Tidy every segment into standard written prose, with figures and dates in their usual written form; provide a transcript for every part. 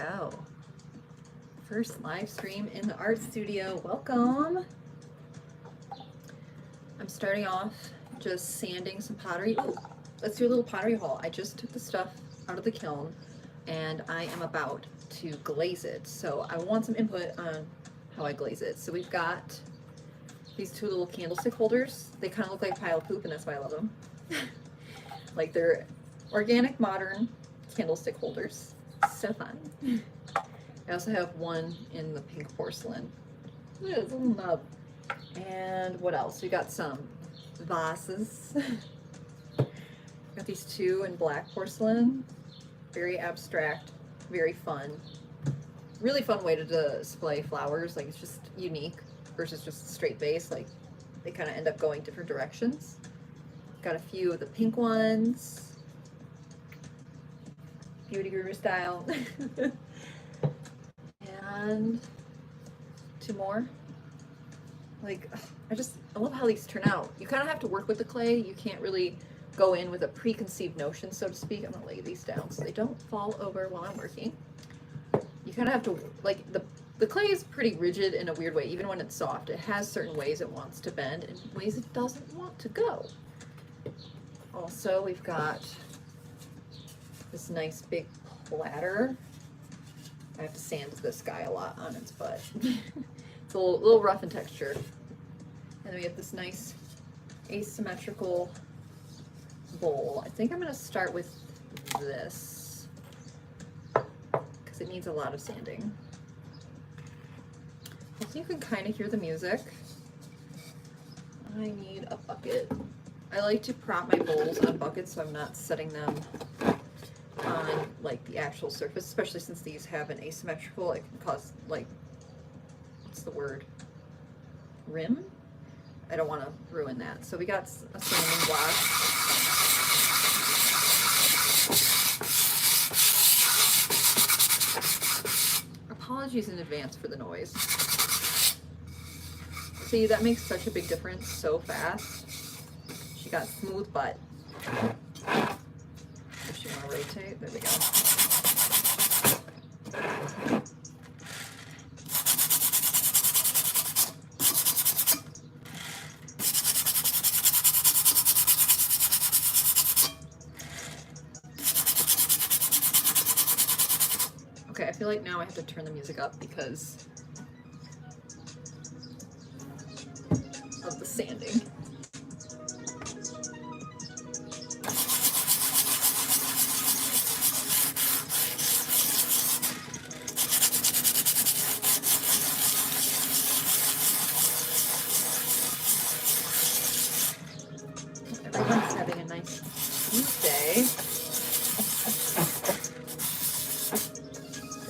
go. First live stream in the art studio. Welcome. I'm starting off just sanding some pottery. Ooh, let's do a little pottery haul. I just took the stuff out of the kiln and I am about to glaze it. So I want some input on how I glaze it. So we've got these two little candlestick holders. They kind of look like a pile of poop and that's why I love them. Like they're organic, modern candlestick holders. So fun. I also have one in the pink porcelain. Look at this little nub. And what else? We got some vases. Got these two in black porcelain. Very abstract, very fun. Really fun way to display flowers. Like it's just unique versus just straight base. Like they kind of end up going different directions. Got a few of the pink ones. Beauty guru style. And two more. Like, I love how these turn out. You kind of have to work with the clay. You can't really go in with a preconceived notion, so to speak. I'm gonna lay these down so they don't fall over while I'm working. You kind of have to, like, the clay is pretty rigid in a weird way, even when it's soft. It has certain ways it wants to bend and ways it doesn't want to go. Also, we've got this nice big platter. I have to sand this guy a lot on its butt. It's a little rough in texture. And then we have this nice asymmetrical bowl. I think I'm going to start with this because it needs a lot of sanding. I think you can kind of hear the music. I need a bucket. I like to prop my bowls on buckets so I'm not setting them on like the actual surface, especially since these have an asymmetrical. It can cause, like, what's the word? Rim? I don't want to ruin that. So we got a sanding block. Apologies in advance for the noise. See, that makes such a big difference so fast. She got smooth butt. If you want to rotate, there we go. Okay, I feel like now I have to turn the music up because of the sanding. Everyone's having a nice Tuesday.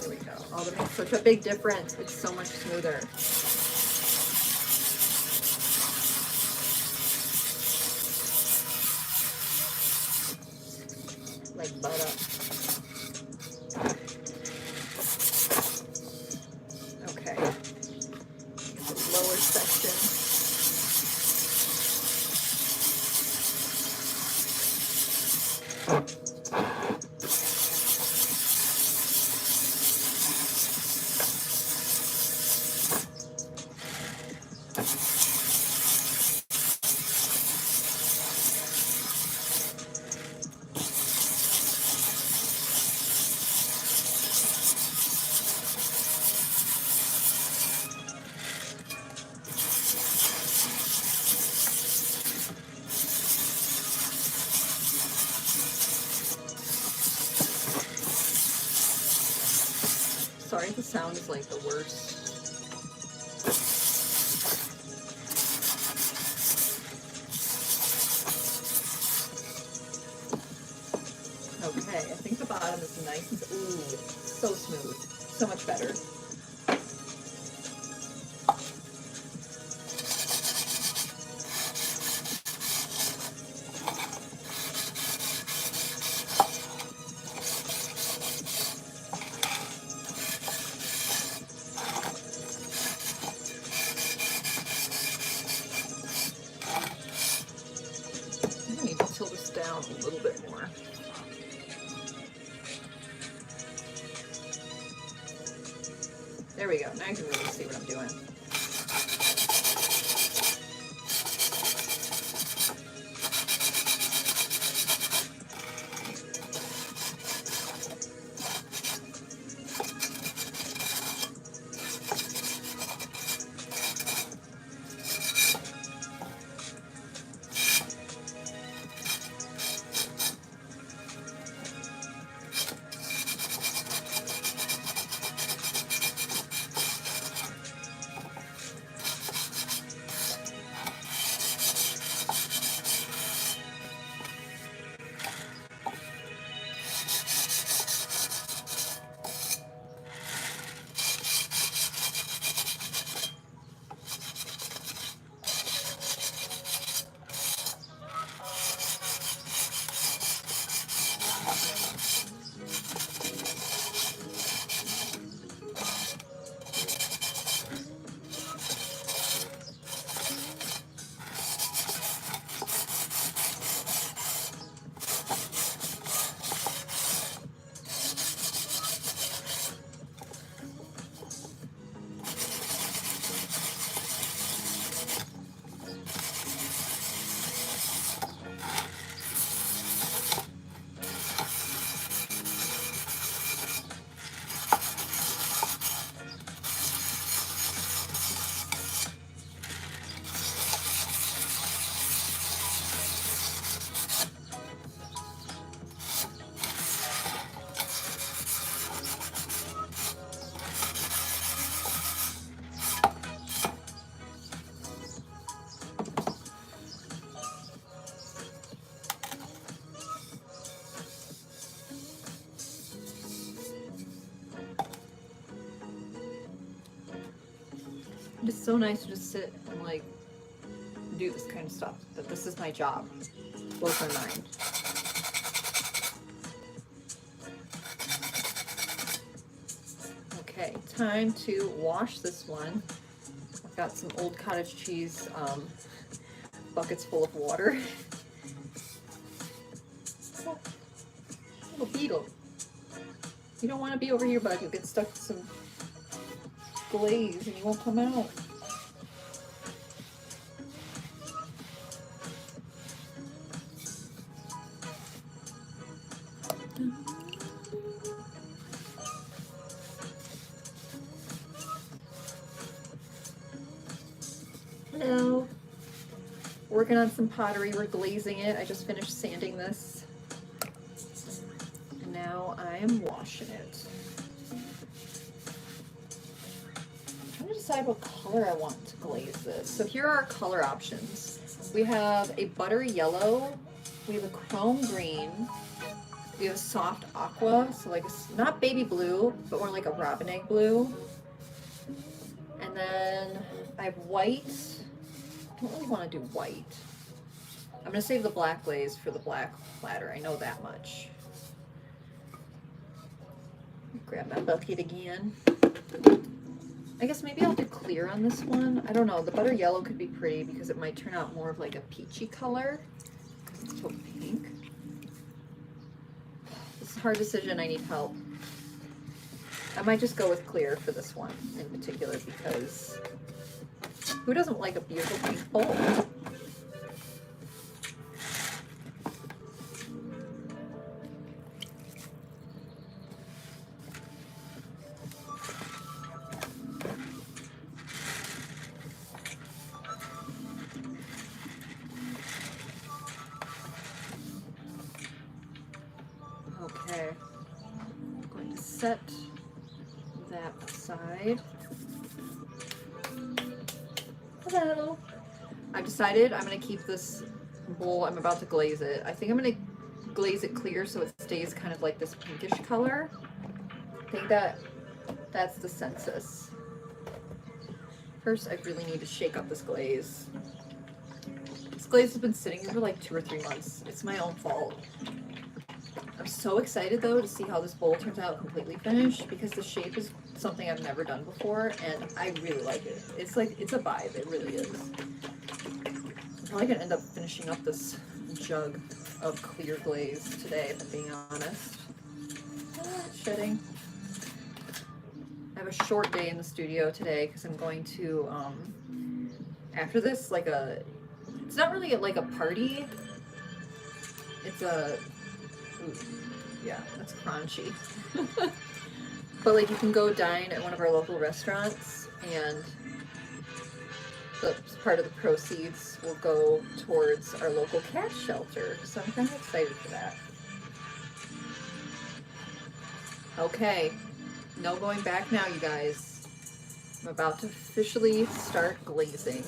There we go. Oh, that makes such a big difference. It's so much smoother. Like butt up. Okay. The lower section. Sorry, the sound is like the worst. Okay, I think the bottom is nice and ooh, so smooth, so much better. I need to tilt this down a little bit more. There we go. Now you can really see what I'm doing. It's so nice to just sit and like do this kind of stuff, but this is my job. Blows my mind. Okay, time to wash this one. I've got some old cottage cheese buckets full of water. Oh, little beetle. You don't want to be over here, bud. You'll get stuck with some glaze and you won't come out. Hello. Working on some pottery. We're glazing it. I just finished sanding this. And now I am washing it. I'm trying to decide what color I want to glaze this. So here are our color options. We have a buttery yellow. We have a chrome green. We have a soft aqua, so like not baby blue, but more like a robin egg blue. And then I have white. I don't really want to do white. I'm going to save the black glaze for the black platter. I know that much. Grab my bucket again. I guess maybe I'll do clear on this one. I don't know. The butter yellow could be pretty because it might turn out more of like a peachy color. It's so pink. It's a hard decision. I need help. I might just go with clear for this one in particular because who doesn't like a beautiful pink bowl? Okay, I'm going to set that aside. Hello. I've decided I'm going to keep this bowl. I'm about to glaze it. I think I'm going to glaze it clear so it stays kind of like this pinkish color. I think that's the census. First, I really need to shake up this glaze. This glaze has been sitting here for like 2 or 3 months. It's my own fault. I'm so excited though to see how this bowl turns out completely finished because the shape is something I've never done before and I really like it. It's like, it's a vibe, it really is. I'm probably gonna end up finishing up this jug of clear glaze today, if I'm being honest. Ah, it's shedding. I have a short day in the studio today because I'm going to, after this, like it's not really like a party. It's ooh, yeah, that's crunchy. But like you can go dine at one of our local restaurants and the part of the proceeds will go towards our local cat shelter. So I'm kind of excited for that. Okay, no going back now, you guys. I'm about to officially start glazing.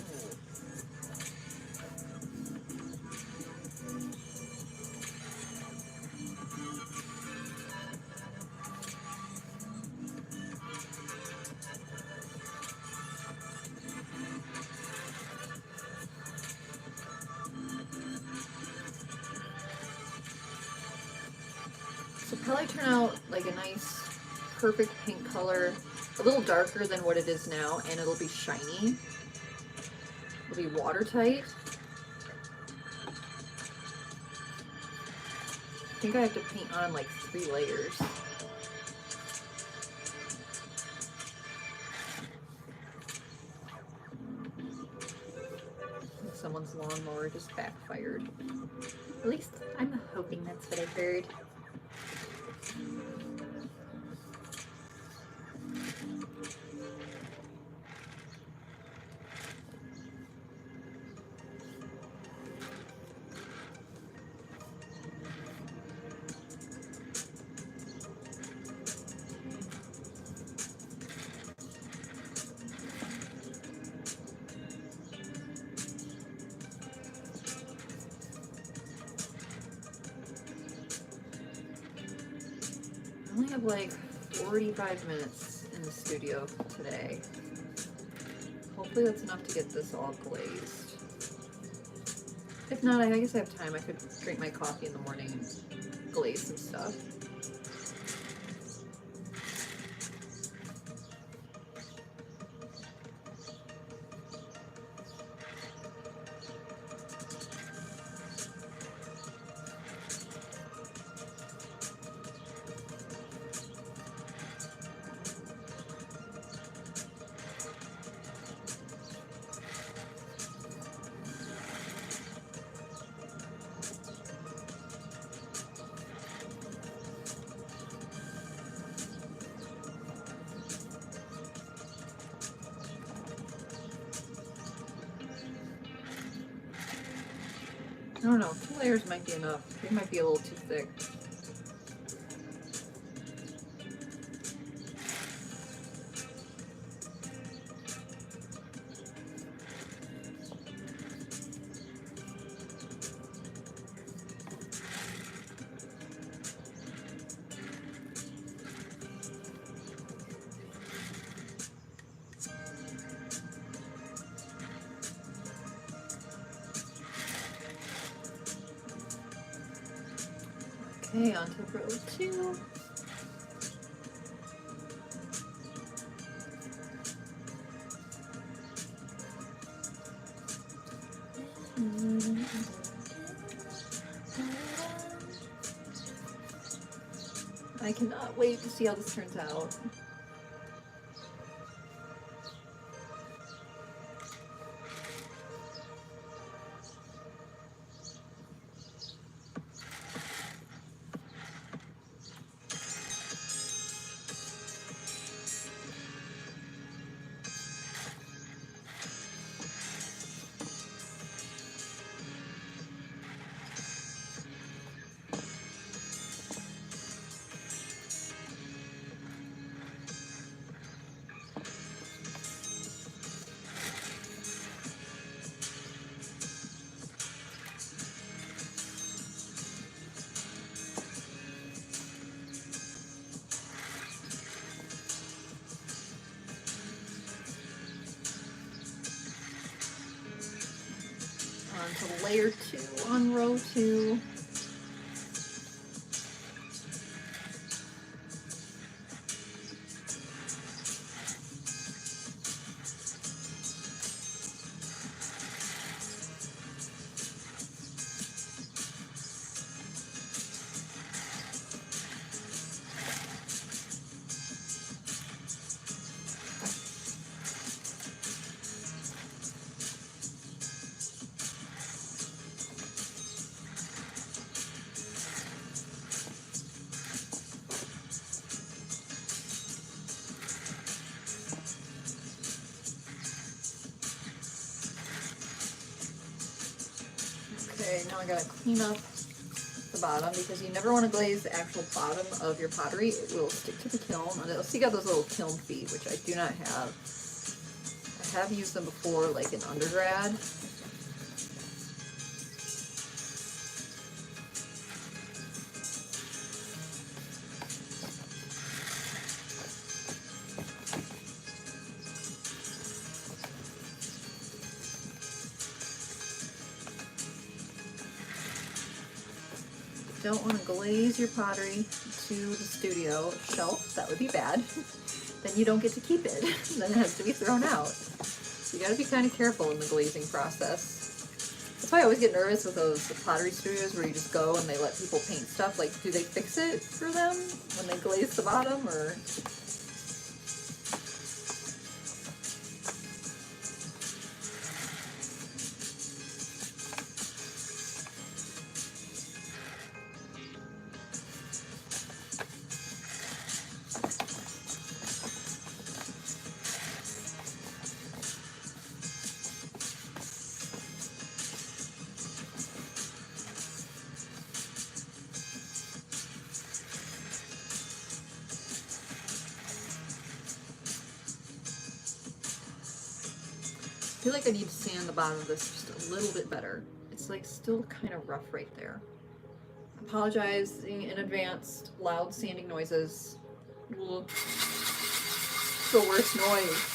So probably turn out like a nice, perfect pink color, a little darker than what it is now, and it'll be shiny. It'll be watertight. I think I have to paint on like 3 layers. Someone's lawnmower just backfired. At least I'm hoping that's what I heard. I only have like 45 minutes in the studio today. Hopefully that's enough to get this all glazed. If not, I guess I have time. I could drink my coffee in the morning and glaze some stuff. I don't know, 2 layers might be enough. They might be a little too thick. Okay, on to row 2. I cannot wait to see how this turns out. On to layer 2 on row 2. Okay, now I gotta clean up the bottom because you never want to glaze the actual bottom of your pottery. It will stick to the kiln, and it'll stick out those little kiln feet, which I do not have. I have used them before, like in undergrad. Don't want to glaze your pottery to the studio shelf. That would be bad. Then you don't get to keep it. Then it has to be thrown out. So you got to be kind of careful in the glazing process. That's why I always get nervous with those pottery studios where you just go and they let people paint stuff. Like, do they fix it for them when they glaze the bottom, or? I feel like I need to sand the bottom of this just a little bit better. It's like still kind of rough right there. Apologizing in advance, loud sanding noises. Ugh. The worst noise.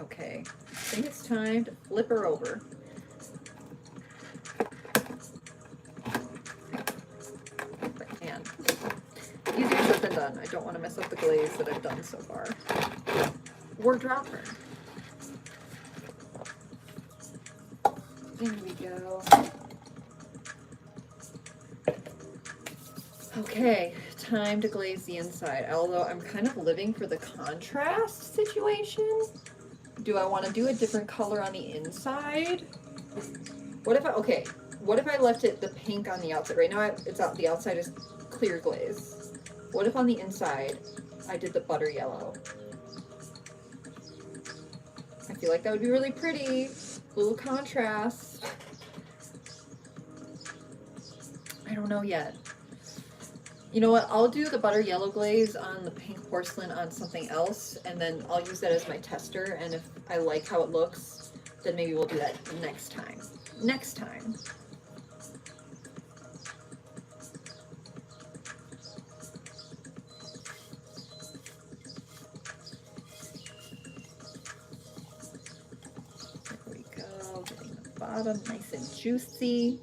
Okay, I think it's time to flip her over. Easier said than done. I don't want to mess up the glaze that I've done so far. Or drop her. There we go. Okay, time to glaze the inside. Although I'm kind of living for the contrast situation. Do I want to do a different color on the inside? What if I left it the pink on the outside? Right now it's out, the outside is clear glaze. What if on the inside I did the butter yellow? I feel like that would be really pretty. A little contrast. I don't know yet. You know what? I'll do the butter yellow glaze on the pink porcelain on something else, and then I'll use that as my tester, and if I like how it looks, then maybe we'll do that next time. Next time. Bottom nice and juicy.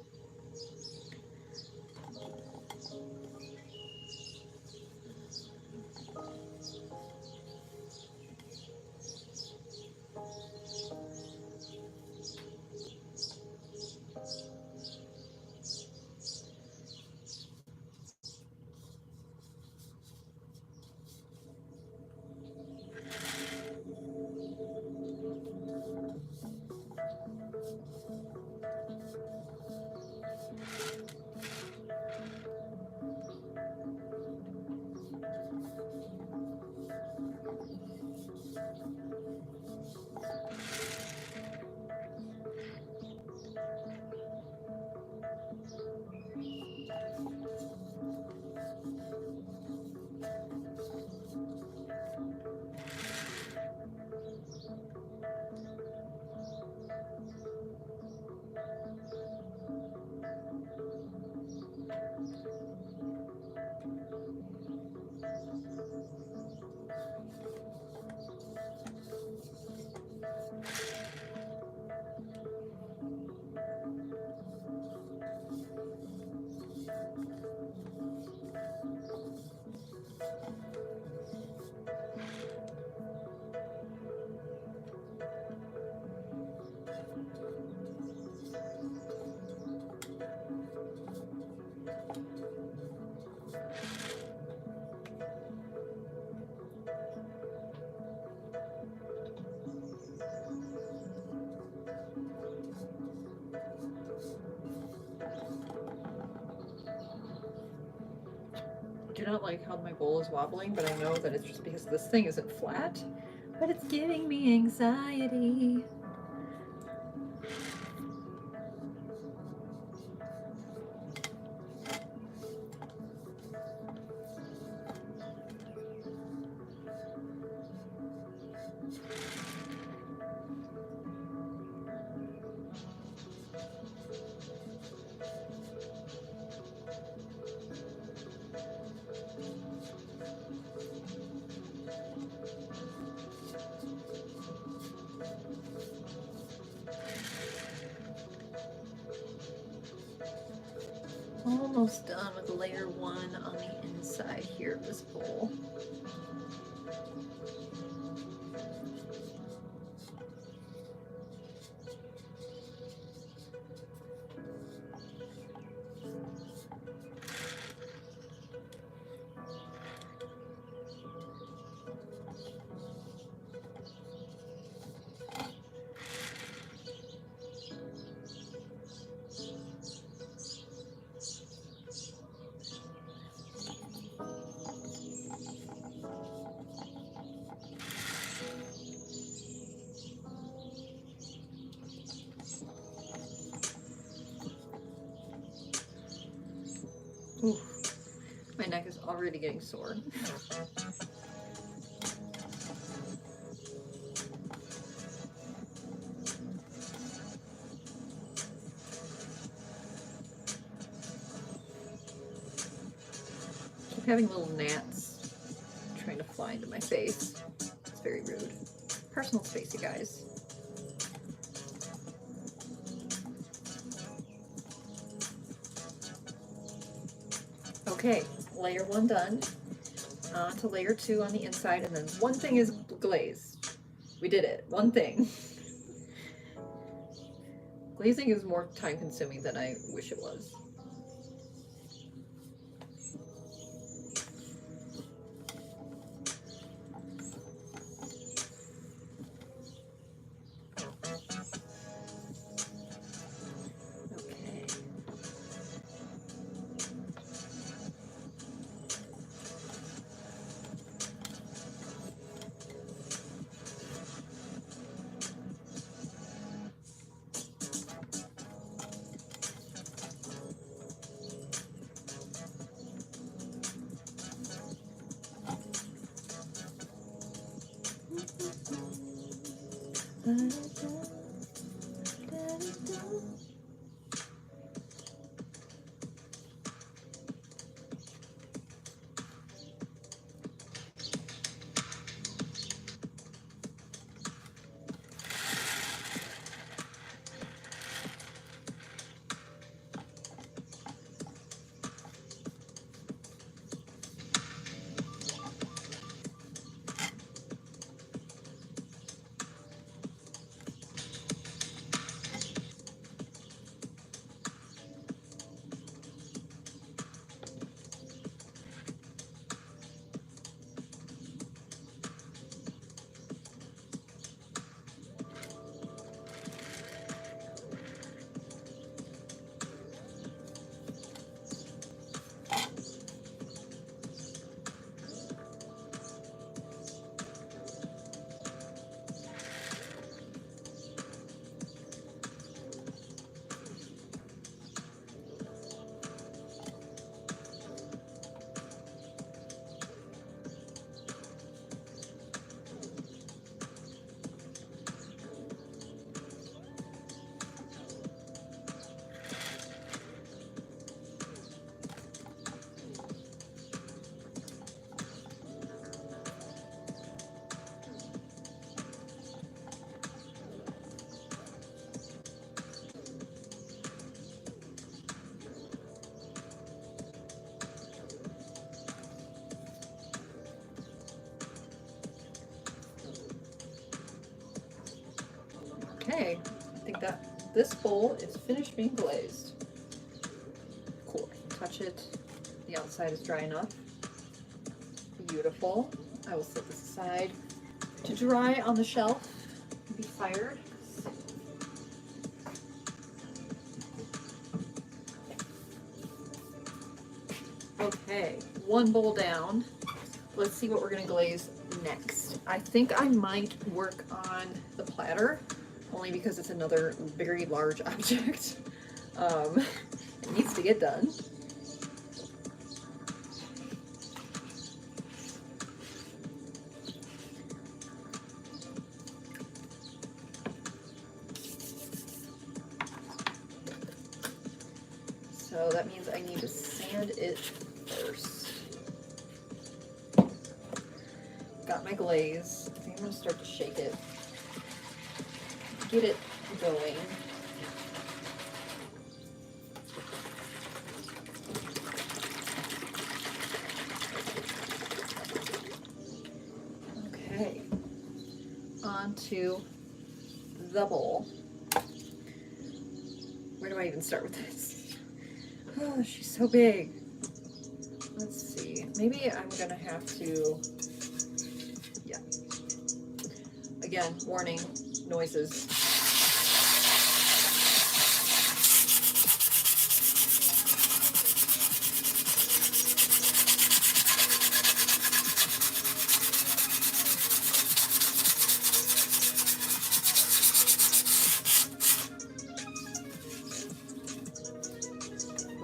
I do not like how my bowl is wobbling, but I know that it's just because this thing isn't flat. but it's giving me anxiety. Almost done with layer 1 on the inside here of this bowl. Ooh, my neck is already getting sore. Keep having little gnats trying to fly into my face. It's very rude. Personal space, you guys. Okay, layer 1 done. On to layer 2 on the inside, and then one thing is glazed. We did it. One thing. Glazing is more time consuming than I wish it was. Okay, I think that this bowl is finished being glazed. Cool, I can touch it. The outside is dry enough. Beautiful. I will set this aside to dry on the shelf and be fired. Okay, one bowl down. Let's see what we're gonna glaze next? I think I might work on the platter, only because it's another very large object. It needs to get done. So that means I need to sand it first. Got my glaze. I think I'm gonna start to shake it. Get it going. Okay. Onto the bowl. Where do I even start with this? Oh, she's so big. Let's see. Maybe I'm gonna have to, yeah. Again, warning, noises.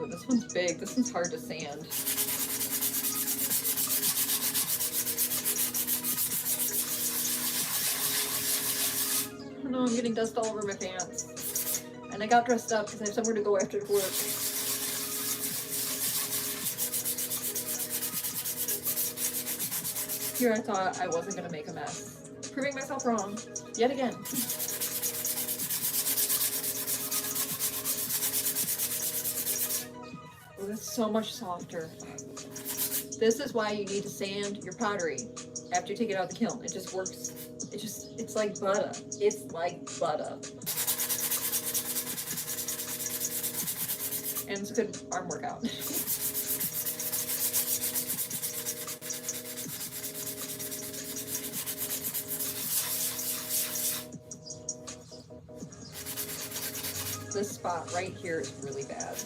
Oh, this one's big. This one's hard to sand. Oh no, I'm getting dust all over my pants. And I got dressed up because I have somewhere to go after work. Here I thought I wasn't going to make a mess. Proving myself wrong. Yet again. Oh, that's so much softer. This is why you need to sand your pottery after you take it out of the kiln. It just works. It's like butter. It's like butter. And it's a good arm workout. This spot right here is really bad.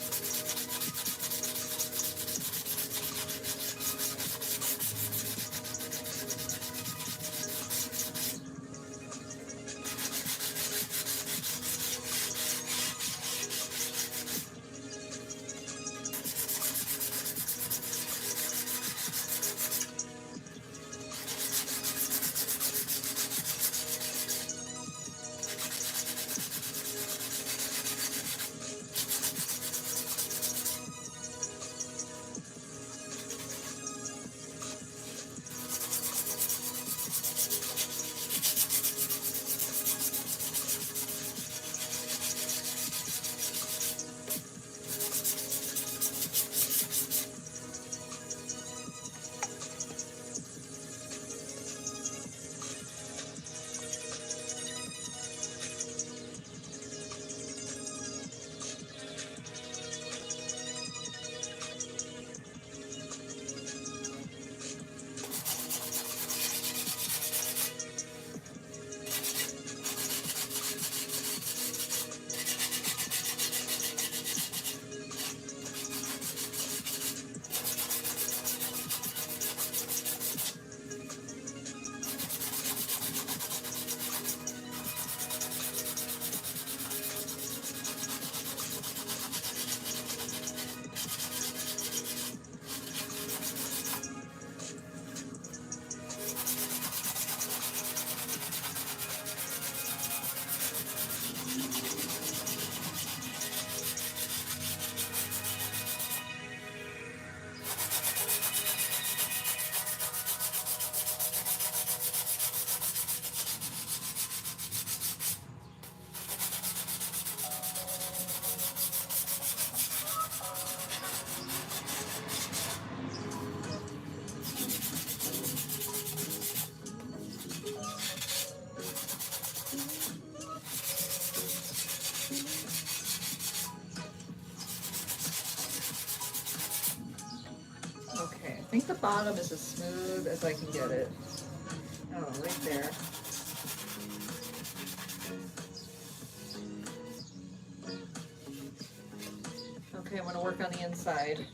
I think the bottom is as smooth as I can get it. Oh, right there. Okay, I'm going to work on the inside.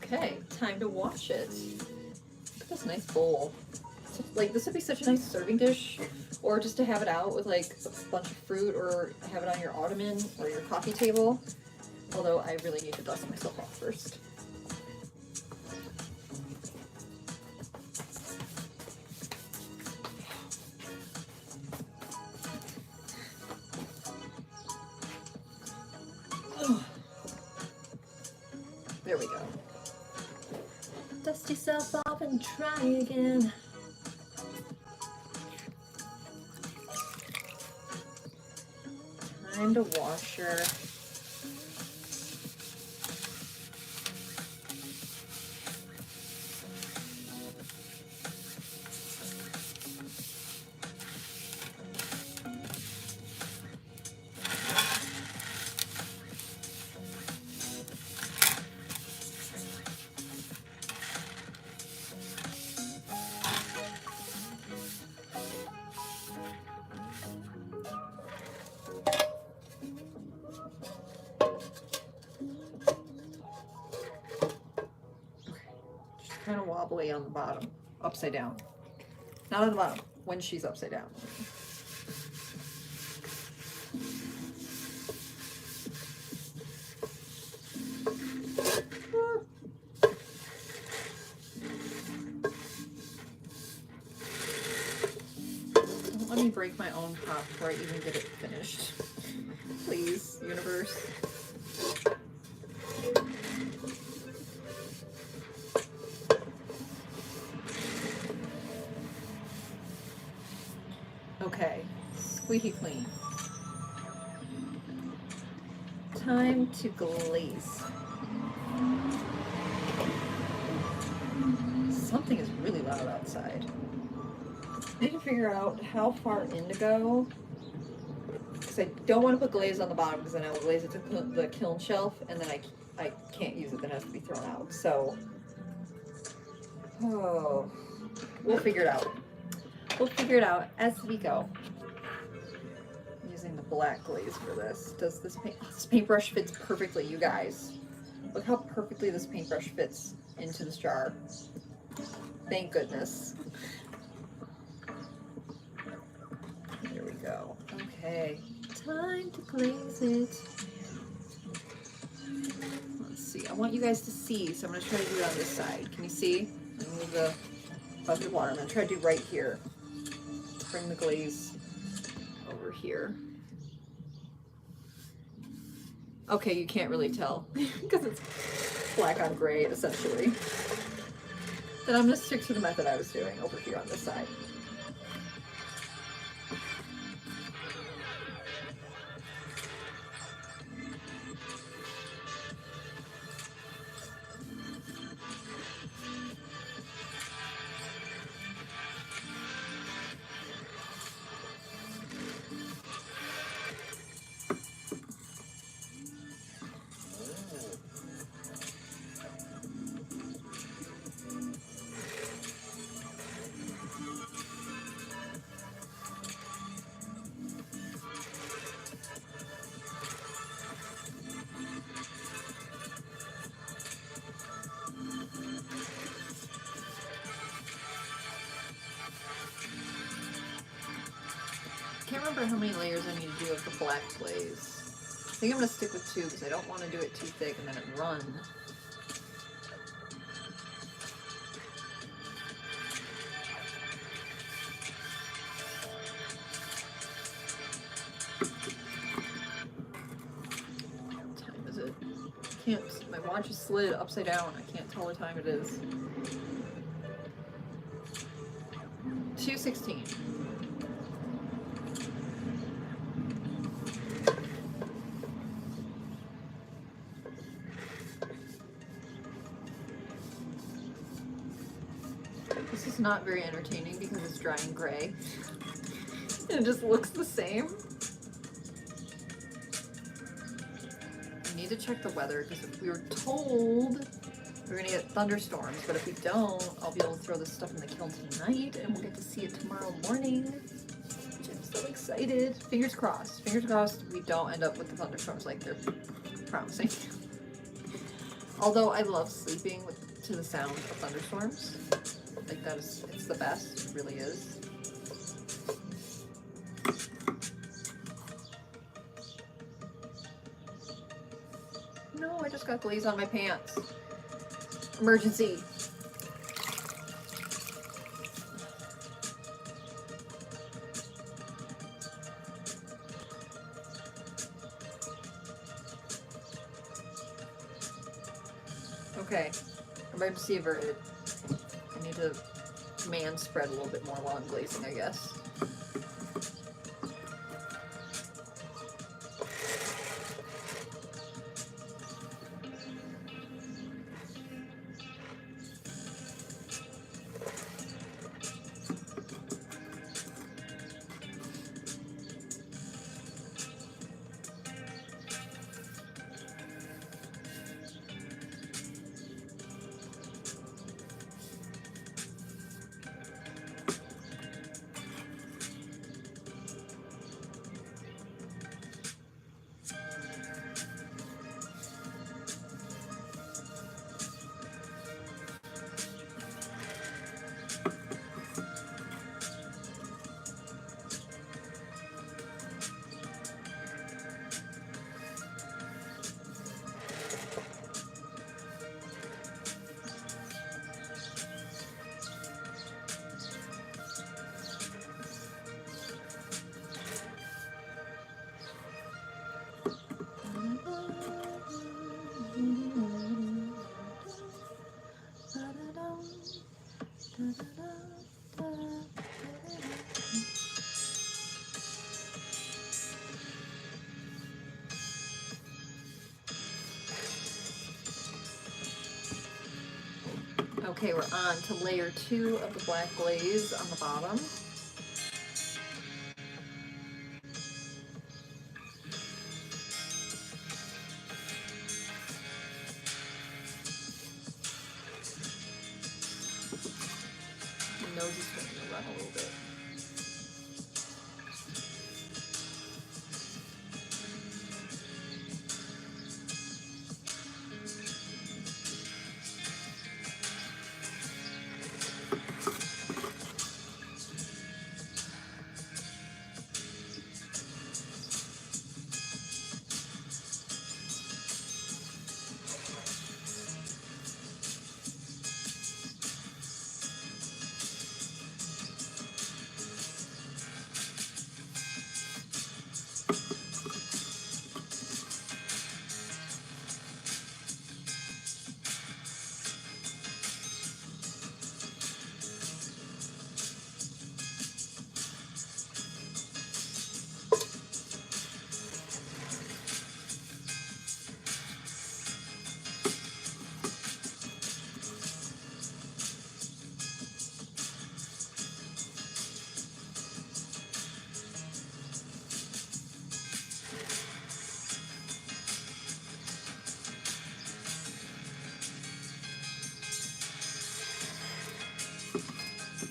Okay, time to wash it. Look at this nice bowl. So, like, this would be such a nice serving dish, or just to have it out with like a bunch of fruit, or have it on your ottoman or your coffee table. Although I really need to dust myself off first. There we go. Dust yourself off and try again. Time to wash her. Kind of wobbly on the bottom, upside down. Not on the bottom, when she's upside down. Don't let me break my own pot before I even get it finished. Please, universe. Okay, squeaky clean. Time to glaze. Something is really loud outside. I need to figure out how far in to go, because I don't want to put glaze on the bottom, because then I will glaze it to the kiln shelf, and then I can't use it, then it has to be thrown out. So, oh, we'll figure it out. We'll figure it out as we go. I'm using the black glaze for this. Does this paintbrush fits perfectly, you guys. Look how perfectly this paintbrush fits into this jar. Thank goodness. There we go. Okay, time to glaze it. Let's see. I want you guys to see, so I'm going to try to do it on this side. Can you see? I'm going to move the bucket of water. I'm going to try to do right here. Bring the glaze over here. Okay, you can't really tell because it's black on gray essentially. Then I'm going to stick to the method I was doing over here on this side. I can't remember how many layers I need to do of the black glaze. I think I'm going to stick with 2 because I don't want to do it too thick and then it run. What time is it? I can't, my watch is slid upside down. I can't tell what time it is. 2:16. This is not very entertaining because it's dry and gray. And it just looks the same. I need to check the weather because if we were told we're gonna get thunderstorms, but if we don't, I'll be able to throw this stuff in the kiln tonight and we'll get to see it tomorrow morning. Which I'm so excited. Fingers crossed. Fingers crossed we don't end up with the thunderstorms like they're promising. Although I love sleeping to the sound of thunderstorms. Like it's the best, it really is. No, I just got glaze on my pants. Emergency. Okay, emergency averted. I need to man spread a little bit more while I'm glazing, I guess. Okay, we're on to layer 2 of the black glaze on the bottom. My nose is starting to run a little bit.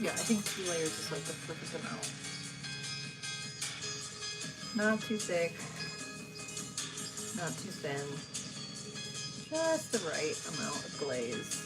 Yeah, I think 2 layers is like the perfect amount. Not too thick, not too thin. Just the right amount of glaze.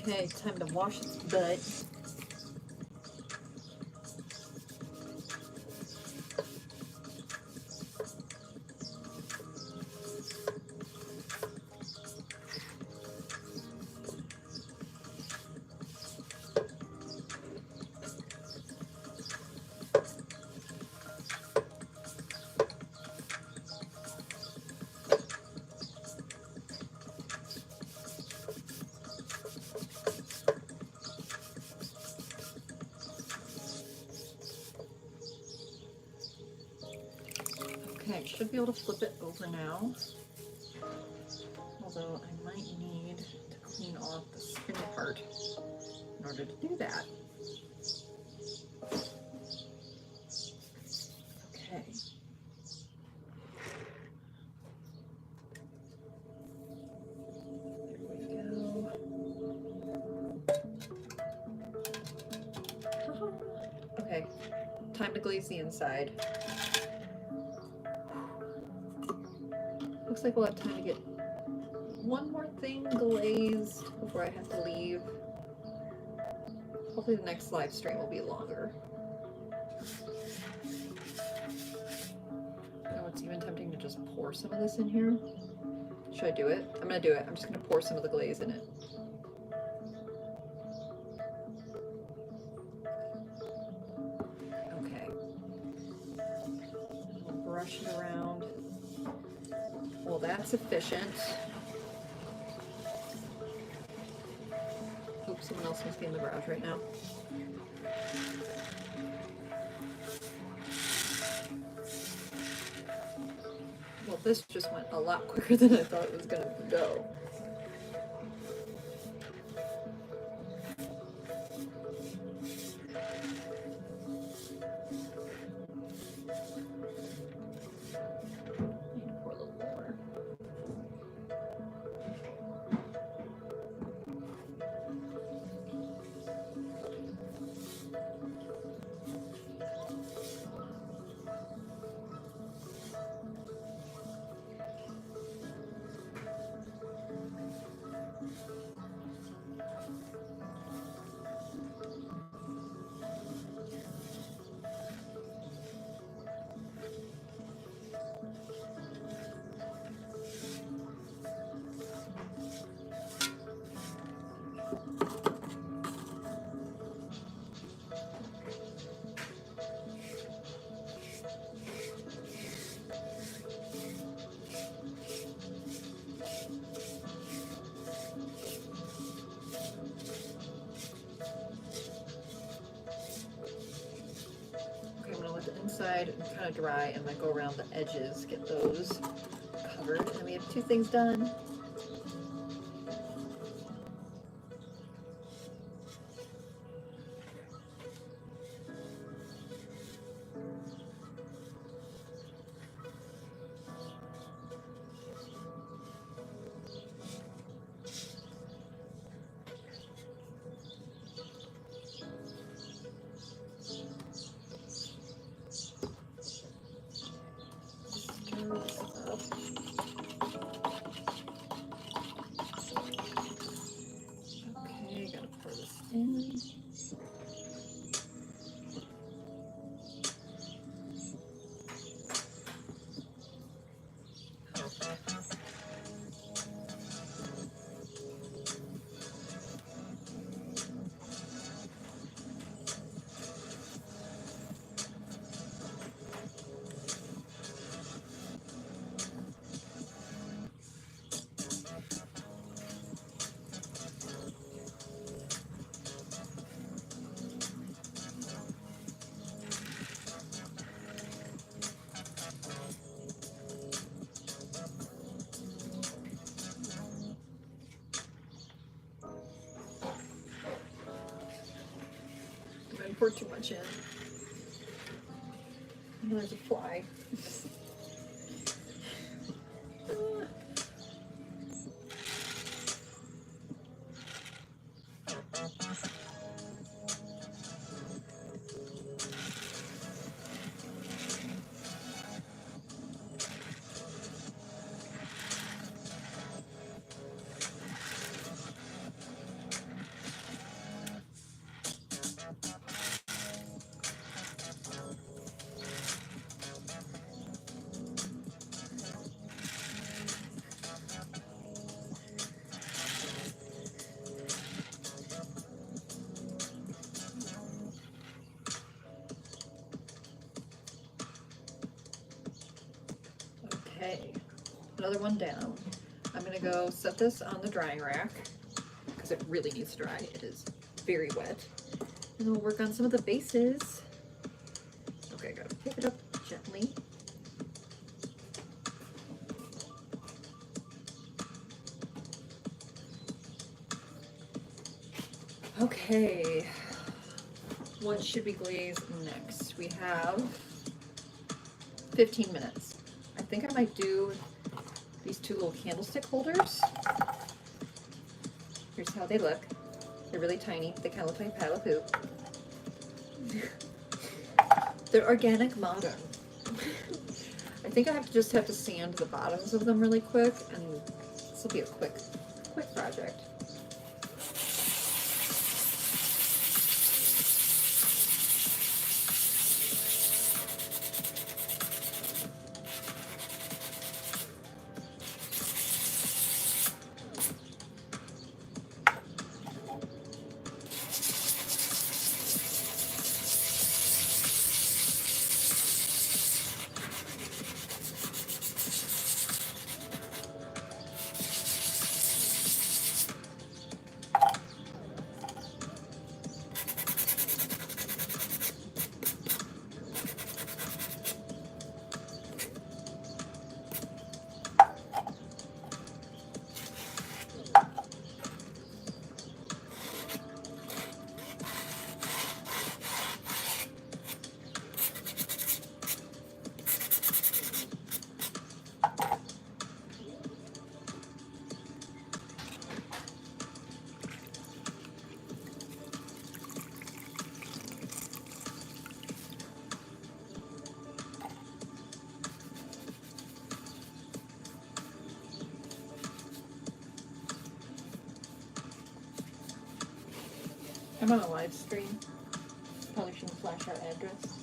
Okay, time to wash its butt. Okay, should be able to flip it over now. Although I might need to clean off the spinny part in order to do that. Okay. There we go. Okay, time to glaze the inside. Looks like we'll have time to get one more thing glazed before I have to leave. Hopefully the next live stream will be longer. Oh, it's even tempting to just pour some of this in here. Should I do it? I'm gonna do it. I'm just gonna pour some of the glaze in it. Okay. We'll brush it around. Well, that's efficient. Oops, someone else must be in the garage right now. Well, this just went a lot quicker than I thought it was gonna go. Pour a little more. Inside and kind of dry, and then go around the edges, get those covered, and then we have two things done. Okay, gotta pour this in. I poured too much in. Oh, there's a fly. Okay, another one down. I'm gonna go set this on the drying rack because it really needs to dry. It is very wet. And we'll work on some of the bases. Okay, gotta pick it up gently. Okay, what should we glaze next? We have 15 minutes. I think I might do these two little candlestick holders. Here's how they look. They're really tiny. They kind of look like a pile of poop. They're organic modern. I think I just have to sand the bottoms of them really quick, and this will be a quick project. I'm on a live stream. Probably shouldn't flash our address.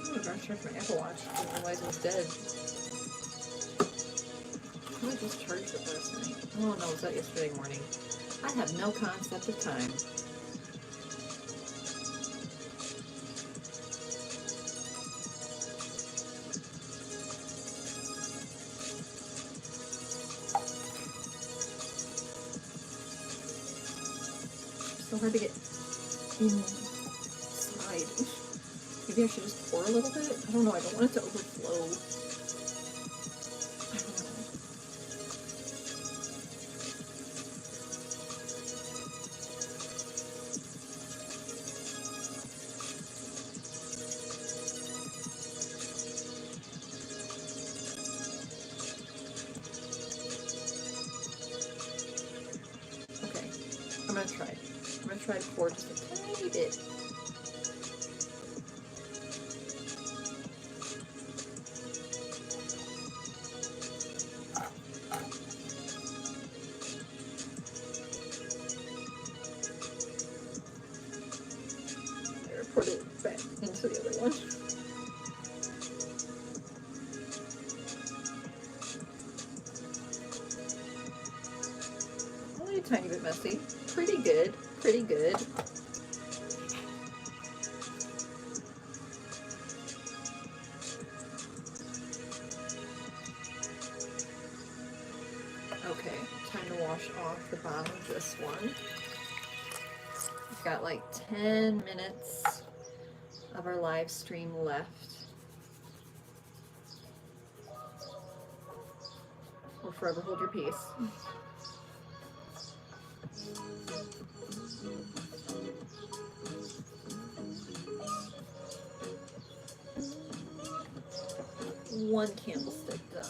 I'm trying to charge my Apple Watch, because otherwise it was dead. I just charged it last night. Oh no, was that yesterday morning? I have no concept of time. So hard to get inside. Maybe I should just pour a little bit? I don't know, I don't want it to overflow. I don't know. Okay, I'm gonna try. I'm gonna try to pour just a tiny bit. Put it back into the other one. Only a tiny bit messy. Pretty good. Pretty good. Okay, time to wash off the bottom of this one. We've got like 10 minutes of our live stream left. Or forever hold your peace. One candlestick done.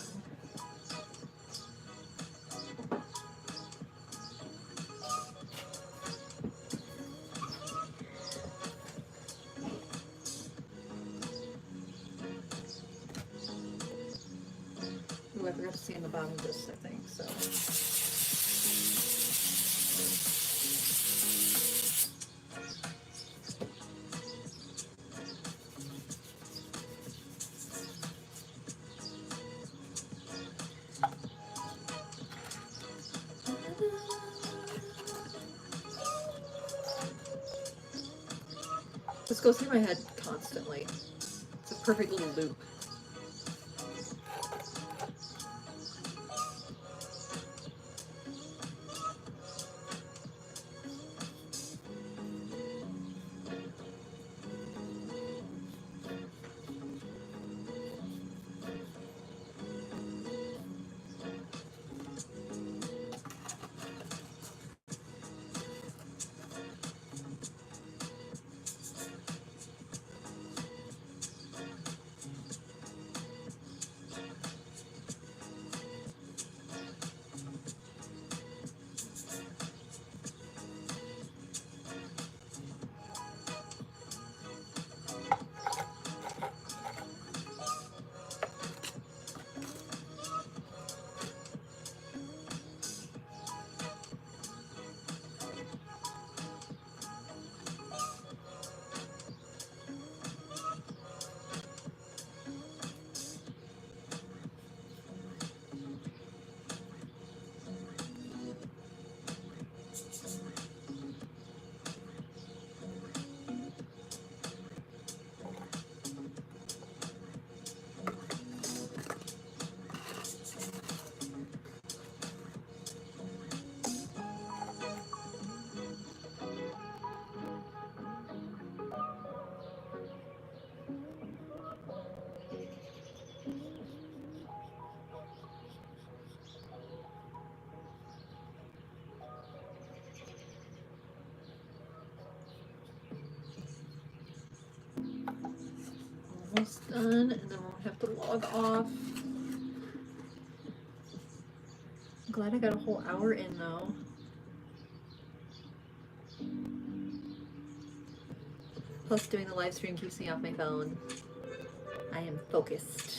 Ooh, I forgot to sand the bottom of this, I think, so. This goes through my head constantly. It's a perfect little loop. Almost done, and then we'll have to log off. I'm glad I got a whole hour in though. Plus doing the live stream keeps me off my phone. I am focused.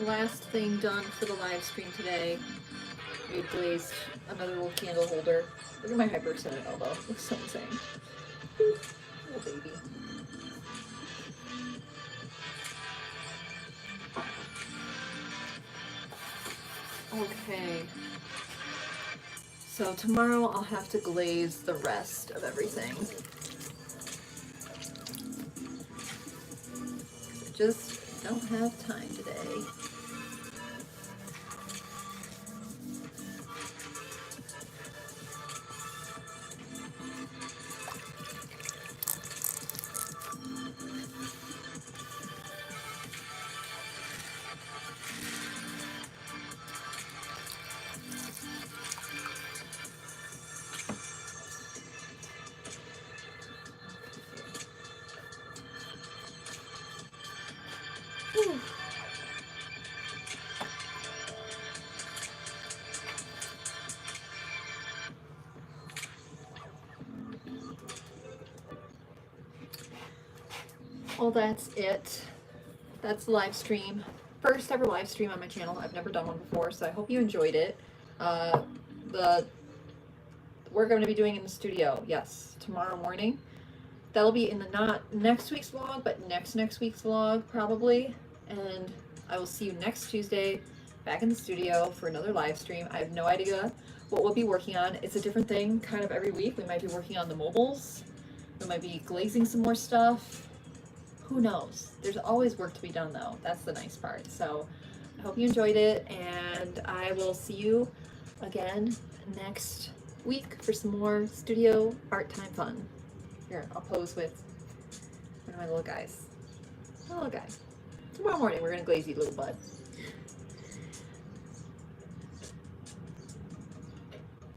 last thing done for the live stream today. We glazed another little candle holder. Look at my hyperextended elbow. Looks so insane. Little baby. Okay. So tomorrow I'll have to glaze the rest of everything. I just don't have time today. Whew. Well, that's it. That's the live stream. First ever live stream on my channel. I've never done one before, so I hope you enjoyed it. The we're going to be doing in the studio, yes, tomorrow morning. That'll be in the not next week's vlog, but next week's vlog probably. And I will see you next Tuesday back in the studio for another live stream. I have no idea what we'll be working on. It's a different thing kind of every week. We might be working on the mobiles. We might be glazing some more stuff. Who knows? There's always work to be done though. That's the nice part. So I hope you enjoyed it, and I will see you again next week for some more studio art time fun. Here, I'll pose with one of my little guys. My little guy. Tomorrow morning we're gonna glaze you, little bud.